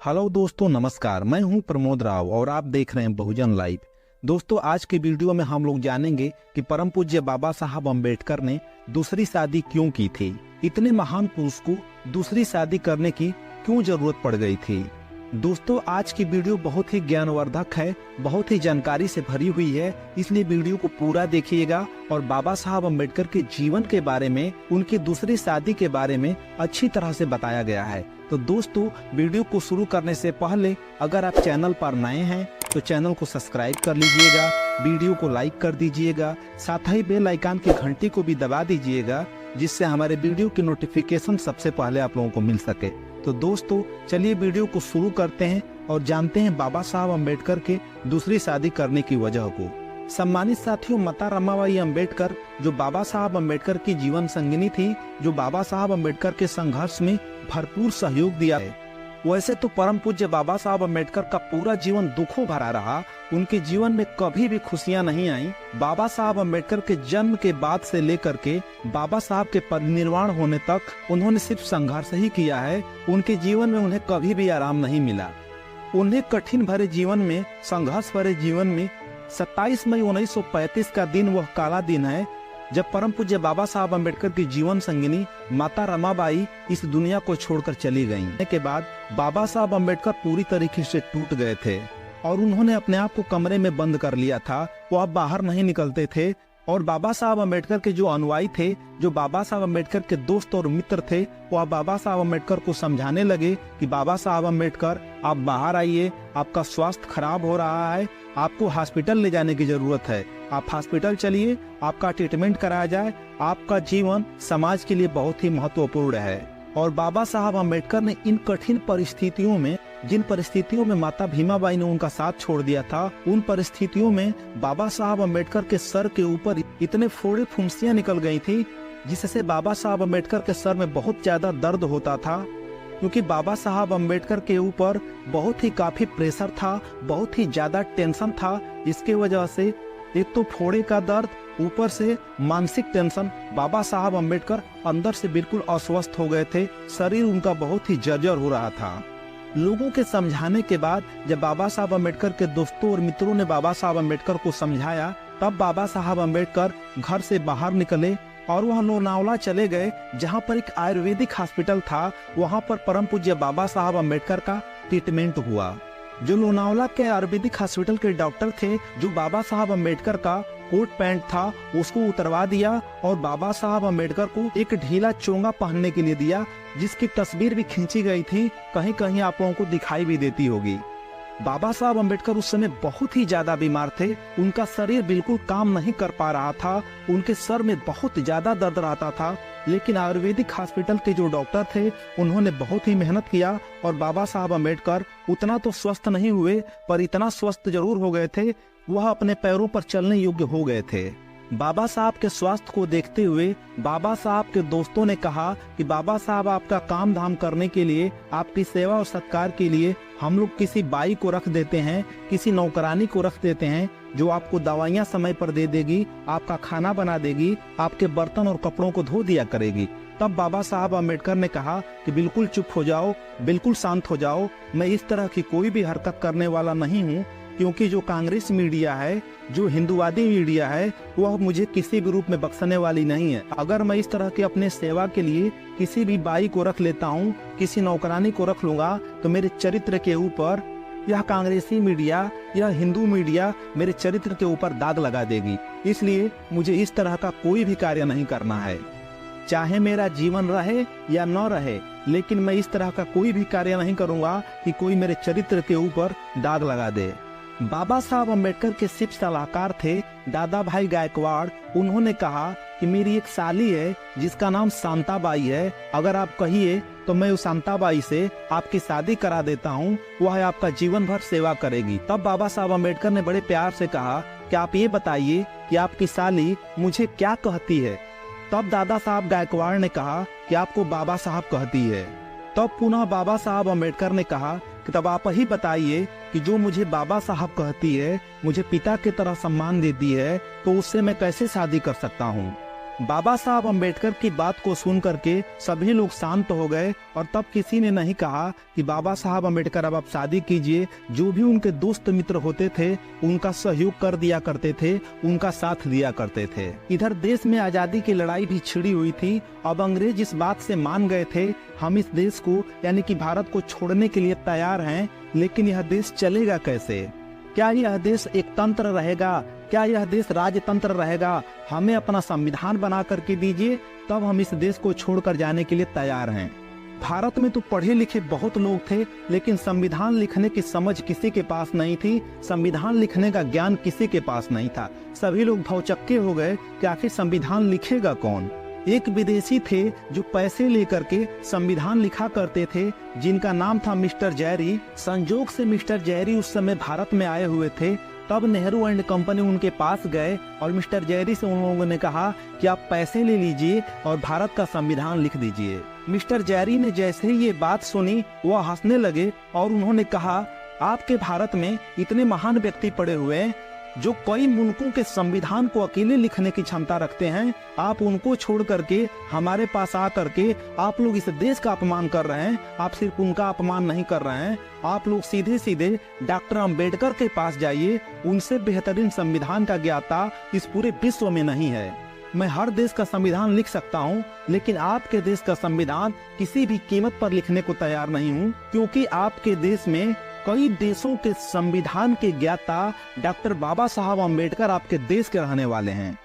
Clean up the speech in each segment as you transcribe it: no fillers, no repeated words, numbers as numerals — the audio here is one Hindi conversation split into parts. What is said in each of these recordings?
हेलो दोस्तों, नमस्कार। मैं हूं प्रमोद राव और आप देख रहे हैं बहुजन लाइव। दोस्तों, आज के वीडियो में हम लोग जानेंगे कि परम पूज्य बाबा साहब अम्बेडकर ने दूसरी शादी क्यों की थी। इतने महान पुरुष को दूसरी शादी करने की क्यों जरूरत पड़ गई थी। दोस्तों, आज की वीडियो बहुत ही ज्ञानवर्धक है, बहुत ही जानकारी से भरी हुई है, इसलिए वीडियो को पूरा देखिएगा और बाबा साहब अम्बेडकर के जीवन के बारे में, उनकी दूसरी शादी के बारे में अच्छी तरह से बताया गया है। तो दोस्तों, वीडियो को शुरू करने से पहले अगर आप चैनल पर नए हैं तो चैनल को सब्सक्राइब कर लीजिएगा, वीडियो को लाइक कर दीजिएगा, साथ ही बेल आइकन की घंटी को भी दबा दीजिएगा, जिससे हमारे वीडियो की नोटिफिकेशन सबसे पहले आप लोगों को मिल सके। तो दोस्तों, चलिए वीडियो को शुरू करते हैं और जानते हैं बाबा साहब अम्बेडकर के दूसरी शादी करने की वजह को। सम्मानित साथियों, माता रमाबाई अम्बेडकर जो बाबा साहब अम्बेडकर की जीवन संगिनी थी, जो बाबा साहब अम्बेडकर के संघर्ष में भरपूर सहयोग दिया है। वैसे तो परम पूज्य बाबा साहब अम्बेडकर का पूरा जीवन दुखों भरा रहा, उनके जीवन में कभी भी खुशियां नहीं आई। बाबा साहब अम्बेडकर के जन्म के बाद से लेकर के बाबा साहब के परिनिर्वाण होने तक उन्होंने सिर्फ संघर्ष ही किया है। उनके जीवन में उन्हें कभी भी आराम नहीं मिला। उन्हें कठिन भरे जीवन में, संघर्ष भरे जीवन में 27 मई 1935 का दिन वह काला दिन है जब परम पूज्य बाबा साहब अम्बेडकर की जीवन संगिनी माता रमाबाई इस दुनिया को छोड़कर चली गईं। के बाद बाबा साहब अम्बेडकर पूरी तरीके से टूट गए थे और उन्होंने अपने आप को कमरे में बंद कर लिया था। वो अब बाहर नहीं निकलते थे और बाबा साहब अम्बेडकर के जो अनुयायी थे, जो बाबा साहब अम्बेडकर के दोस्त और मित्र थे, वो अब बाबा साहब अम्बेडकर को समझाने लगे कि बाबा साहब अम्बेडकर, आप बाहर आइए, आपका स्वास्थ्य खराब हो रहा है, आपको हॉस्पिटल ले जाने की जरूरत है, आप हॉस्पिटल चलिए, आपका ट्रीटमेंट कराया जाए, आपका जीवन समाज के लिए बहुत ही महत्वपूर्ण है। और बाबा साहब अम्बेडकर ने इन कठिन परिस्थितियों में, जिन परिस्थितियों में माता भीमाबाई ने उनका साथ छोड़ दिया था, उन परिस्थितियों में बाबा साहब अम्बेडकर के सर के ऊपर इतने फोड़े फुंसियां निकल गई थी, जिससे बाबा साहब अम्बेडकर के सर में बहुत ज्यादा दर्द होता था, क्योंकि बाबा साहब अम्बेडकर के ऊपर बहुत ही काफी प्रेशर था, बहुत ही ज्यादा टेंशन था। इसके वजह से एक तो फोड़े का दर्द, ऊपर से मानसिक टेंशन, बाबा साहब अम्बेडकर अंदर से बिल्कुल अस्वस्थ हो गए थे। शरीर उनका बहुत ही जर्जर हो रहा था। लोगों के समझाने के बाद जब बाबा साहब अम्बेडकर के दोस्तों और मित्रों ने बाबा साहब अम्बेडकर को समझाया, तब बाबा साहब अम्बेडकर घर से बाहर निकले और वह लोनावला चले गए, जहां पर एक आयुर्वेदिक हॉस्पिटल था। वहां पर परम पूज्य बाबा साहब अम्बेडकर का ट्रीटमेंट हुआ। जो लोनावला के आयुर्वेदिक हॉस्पिटल के डॉक्टर थे, जो बाबा साहब अम्बेडकर का कोट पैंट था उसको उतरवा दिया और बाबा साहब अम्बेडकर को एक ढीला चोंगा पहनने के लिए दिया, जिसकी तस्वीर भी खींची गई थी, कहीं कहीं आप लोगों को दिखाई भी देती होगी। बाबा साहब अम्बेडकर उस समय बहुत ही ज्यादा बीमार थे, उनका शरीर बिल्कुल काम नहीं कर पा रहा था, उनके सर में बहुत ज्यादा दर्द रहता था। लेकिन आयुर्वेदिक हॉस्पिटल के जो डॉक्टर थे, उन्होंने बहुत ही मेहनत किया और बाबा साहब अम्बेडकर उतना तो स्वस्थ नहीं हुए, पर इतना स्वस्थ जरूर हो गए थे, वह अपने पैरों पर चलने योग्य हो गए थे। बाबा साहब के स्वास्थ्य को देखते हुए बाबा साहब के दोस्तों ने कहा कि बाबा साहब, आपका काम धाम करने के लिए, आपकी सेवा और सत्कार के लिए हम लोग किसी बाई को रख देते हैं, किसी नौकरानी को रख देते हैं, जो आपको दवाइयाँ समय पर दे देगी, आपका खाना बना देगी, आपके बर्तन और कपड़ों को धो दिया करेगी। तब बाबा साहब अम्बेडकर ने कहा कि बिल्कुल चुप हो जाओ, बिल्कुल शांत हो जाओ, मैं इस तरह की कोई भी हरकत करने वाला नहीं हूँ, क्योंकि जो कांग्रेस मीडिया है, जो हिंदुवादी मीडिया है, वह मुझे किसी भी रूप में बख्शने वाली नहीं है। अगर मैं इस तरह के अपने सेवा के लिए किसी भी बाई को रख लेता हूँ, किसी नौकरानी को रख लूंगा, तो मेरे चरित्र के ऊपर यह कांग्रेसी मीडिया, यह हिंदू मीडिया मेरे चरित्र के ऊपर दाग लगा देगी। इसलिए मुझे इस तरह का कोई भी कार्य नहीं करना है, चाहे मेरा जीवन रहे या न रहे, लेकिन मैं इस तरह का कोई भी कार्य नहीं करूंगा कि कोई मेरे चरित्र के ऊपर दाग लगा दे। बाबा साहब अम्बेडकर के सिर्फ सलाहकार थे दादा भाई गायकवाड़। उन्होंने कहा कि मेरी एक साली है जिसका नाम शांताबाई है, अगर आप कहिए तो मैं उस शांताबाई से आपकी शादी करा देता हूँ, वह आपका जीवन भर सेवा करेगी। तब बाबा साहब अम्बेडकर ने बड़े प्यार से कहा कि आप ये बताइए कि आपकी साली मुझे क्या कहती है। तब दादा साहब गायकवाड़ ने कहा कि आपको बाबा साहब कहती है। तब पुनः बाबा साहब अम्बेडकर ने कहा कि तब आप ही बताइए कि जो मुझे बाबा साहब कहती है, मुझे पिता की तरह सम्मान देती है, तो उससे मैं कैसे शादी कर सकता हूँ। बाबा साहब अम्बेडकर की बात को सुन करके सभी लोग शांत हो गए और तब किसी ने नहीं कहा कि बाबा साहब अम्बेडकर अब आप शादी कीजिए। जो भी उनके दोस्त मित्र होते थे उनका सहयोग कर दिया करते थे, उनका साथ दिया करते थे। इधर देश में आजादी की लड़ाई भी छिड़ी हुई थी। अब अंग्रेज इस बात से मान गए थे हम इस देश को यानी कि भारत को छोड़ने के लिए तैयार हैं, लेकिन यह देश चलेगा कैसे? क्या यह देश एक तंत्र रहेगा? क्या यह देश राजतंत्र रहेगा? हमें अपना संविधान बना करके दीजिए, तब हम इस देश को छोड़कर जाने के लिए तैयार हैं। भारत में तो पढ़े लिखे बहुत लोग थे, लेकिन संविधान लिखने की समझ किसी के पास नहीं थी, संविधान लिखने का ज्ञान किसी के पास नहीं था। सभी लोग भौचक्के हो गए कि आखिर संविधान लिखेगा कौन। एक विदेशी थे जो पैसे लेकर के संविधान लिखा करते थे, जिनका नाम था मिस्टर जैरी। संजोग से मिस्टर जैरी उस समय भारत में आए हुए थे। तब नेहरू एंड कंपनी उनके पास गए और मिस्टर जैरी से उन लोगों ने कहा कि आप पैसे ले लीजिए और भारत का संविधान लिख दीजिए। मिस्टर जैरी ने जैसे ही ये बात सुनी वह हंसने लगे और उन्होंने कहा, आपके भारत में इतने महान व्यक्ति पड़े हुए हैं जो कई मुल्कों के संविधान को अकेले लिखने की क्षमता रखते हैं, आप उनको छोड़ करके हमारे पास आ करके आप लोग इस देश का अपमान कर रहे हैं। आप सिर्फ उनका अपमान नहीं कर रहे हैं, आप लोग सीधे सीधे डॉक्टर अंबेडकर के पास जाइए। उनसे बेहतरीन संविधान का ज्ञाता इस पूरे विश्व में नहीं है। मैं हर देश का संविधान लिख सकता हूँ, लेकिन आपके देश का संविधान किसी भी कीमत पर लिखने को तैयार नहीं हूँ, क्योंकि आपके देश में कई देशों के संविधान के ज्ञाता डॉक्टर बाबा साहब अम्बेडकर आपके देश के रहने वाले हैं।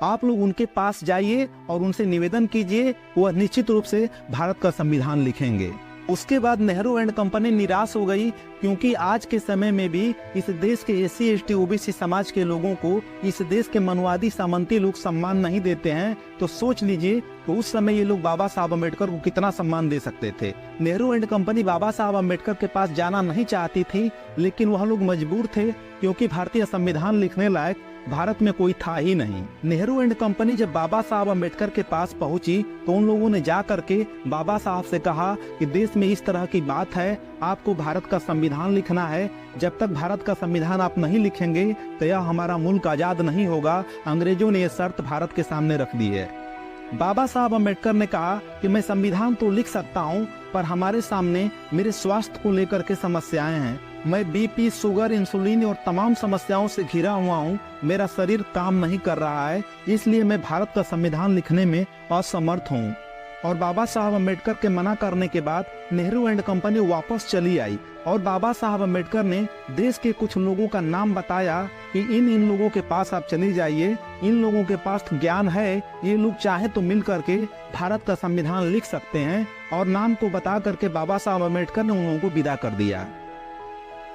आप लोग उनके पास जाइए और उनसे निवेदन कीजिए, वह निश्चित रूप से भारत का संविधान लिखेंगे। उसके बाद नेहरू एंड कंपनी निराश हो गई, क्योंकि आज के समय में भी इस देश के एससी एसटी ओबीसी समाज के लोगों को इस देश के मनुवादी सामंती लोग सम्मान नहीं देते हैं। तो सोच लीजिए कि उस समय ये लोग बाबा साहब अम्बेडकर को कितना सम्मान दे सकते थे। नेहरू एंड कंपनी बाबा साहब अम्बेडकर के पास जाना नहीं चाहती थी, लेकिन वह लोग मजबूर थे, क्योंकि भारतीय संविधान लिखने लायक भारत में कोई था ही नहीं। नेहरू एंड कंपनी जब बाबा साहब अम्बेडकर के पास पहुंची तो उन लोगों ने जा करके बाबा साहब से कहा कि देश में इस तरह की बात है, आपको भारत का संविधान लिखना है। जब तक भारत का संविधान आप नहीं लिखेंगे तो यह हमारा मुल्क आजाद नहीं होगा। अंग्रेजों ने यह शर्त भारत के सामने रख दी है। बाबा साहब अम्बेडकर ने कहा कि मैं संविधान तो लिख सकता हूँ, पर हमारे सामने मेरे स्वास्थ्य को लेकर के समस्याएं हैं। मैं बीपी, शुगर, इंसुलिन और तमाम समस्याओं से घिरा हुआ हूँ। मेरा शरीर काम नहीं कर रहा है, इसलिए मैं भारत का संविधान लिखने में असमर्थ हूँ। और बाबा साहब अम्बेडकर के मना करने के बाद नेहरू एंड कंपनी वापस चली आई और बाबा साहब अम्बेडकर ने देश के कुछ लोगों का नाम बताया कि इन लोगों के पास आप चली जाइए, इन लोगों के पास ज्ञान है, ये लोग चाहे तो मिल करके भारत का संविधान लिख सकते हैं। और नाम को बता करके बाबा साहब अम्बेडकर ने उन लोगों को विदा कर दिया।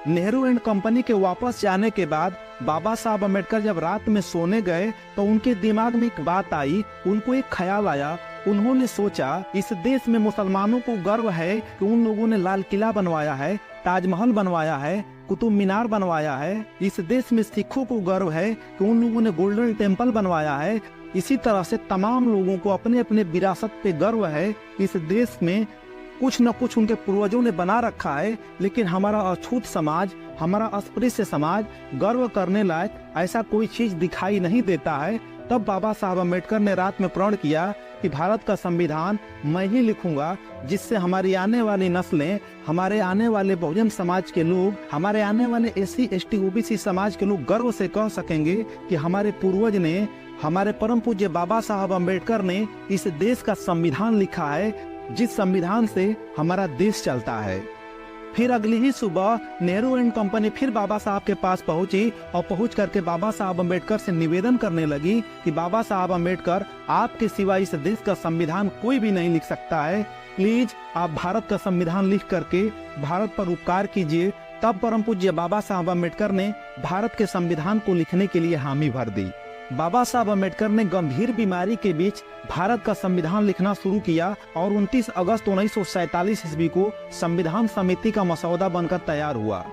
नेहरू एंड कंपनी के वापस जाने के बाद बाबा साहब अम्बेडकर जब रात में सोने गए तो उनके दिमाग में एक बात आई, उनको एक ख्याल आया। उन्होंने सोचा इस देश में मुसलमानों को गर्व है कि उन लोगों ने लाल किला बनवाया है, ताजमहल बनवाया है, कुतुब मीनार बनवाया है। इस देश में सिखों को गर्व है कि उन लोगों ने गोल्डन टेम्पल बनवाया है। इसी तरह से तमाम लोगों को अपने अपने विरासत पे गर्व है। इस देश में कुछ न कुछ उनके पूर्वजों ने बना रखा है, लेकिन हमारा अछूत समाज, हमारा अस्पृश्य समाज गर्व करने लायक ऐसा कोई चीज दिखाई नहीं देता है। तब बाबा साहब अम्बेडकर ने रात में प्रण किया कि भारत का संविधान मैं ही लिखूंगा, जिससे हमारी आने वाली नस्लें, हमारे आने वाले बहुजन समाज के लोग, हमारे आने वाले एससी एसटी ओबीसी समाज के लोग गर्व से कह सकेंगे कि हमारे पूर्वज ने, हमारे परम पूज्य बाबा साहब अम्बेडकर ने इस देश का संविधान लिखा है, जिस संविधान से हमारा देश चलता है। फिर अगली ही सुबह नेहरू एंड कंपनी फिर बाबा साहब के पास पहुंची और पहुंच करके बाबा साहब अम्बेडकर से निवेदन करने लगी कि बाबा साहब अम्बेडकर, आपके सिवा इस देश का संविधान कोई भी नहीं लिख सकता है। प्लीज आप भारत का संविधान लिख करके भारत पर उपकार कीजिए। तब परम पूज्य बाबा साहब अम्बेडकर ने भारत के संविधान को लिखने के लिए हामी भर दी। बाबा साहब अम्बेडकर ने गंभीर बीमारी के बीच भारत का संविधान लिखना शुरू किया और 29 अगस्त 1947 ईस्वी को संविधान समिति का मसौदा बनकर तैयार हुआ।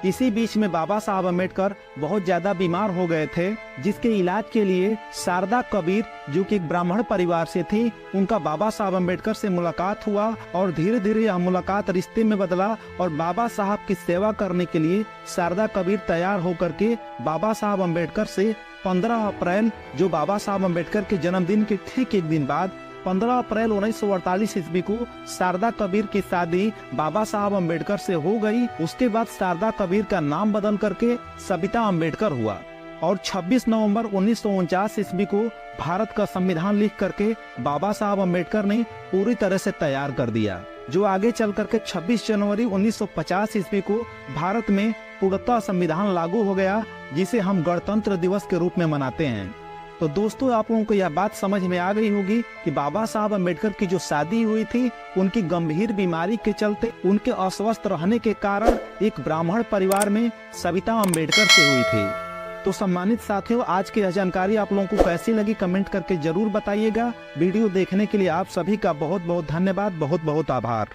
इसी बीच में बाबा साहब अम्बेडकर बहुत ज्यादा बीमार हो गए थे, जिसके इलाज के लिए शारदा कबीर, जो कि एक ब्राह्मण परिवार से थी, उनका बाबा साहब अम्बेडकर से मुलाकात हुआ और धीरे धीरे यह मुलाकात रिश्ते में बदला और बाबा साहब की सेवा करने के लिए शारदा कबीर तैयार होकर के बाबा साहब अम्बेडकर से 15 अप्रैल जो बाबा साहब अम्बेडकर के जन्मदिन के ठीक एक दिन बाद 15 अप्रैल 1948 ईस्वी को शारदा कबीर की शादी बाबा साहब अम्बेडकर से हो गई। उसके बाद शारदा कबीर का नाम बदल करके सविता अम्बेडकर हुआ और 26 नवंबर 1949 ईस्वी को भारत का संविधान लिख करके बाबा साहब अम्बेडकर ने पूरी तरह से तैयार कर दिया, जो आगे चल करके 26 जनवरी 1950 ईस्वी को भारत में पूर्णतः संविधान लागू हो गया, जिसे हम गणतंत्र दिवस के रूप में मनाते हैं। तो दोस्तों, आप लोगों को यह बात समझ में आ गई होगी कि बाबा साहब अम्बेडकर की जो शादी हुई थी, उनकी गंभीर बीमारी के चलते, उनके अस्वस्थ रहने के कारण एक ब्राह्मण परिवार में सविता अम्बेडकर से हुई थी। तो सम्मानित साथियों, आज की यह जानकारी आप लोगों को कैसी लगी कमेंट करके जरूर बताइएगा। वीडियो देखने के लिए आप सभी का बहुत बहुत धन्यवाद, बहुत बहुत आभार।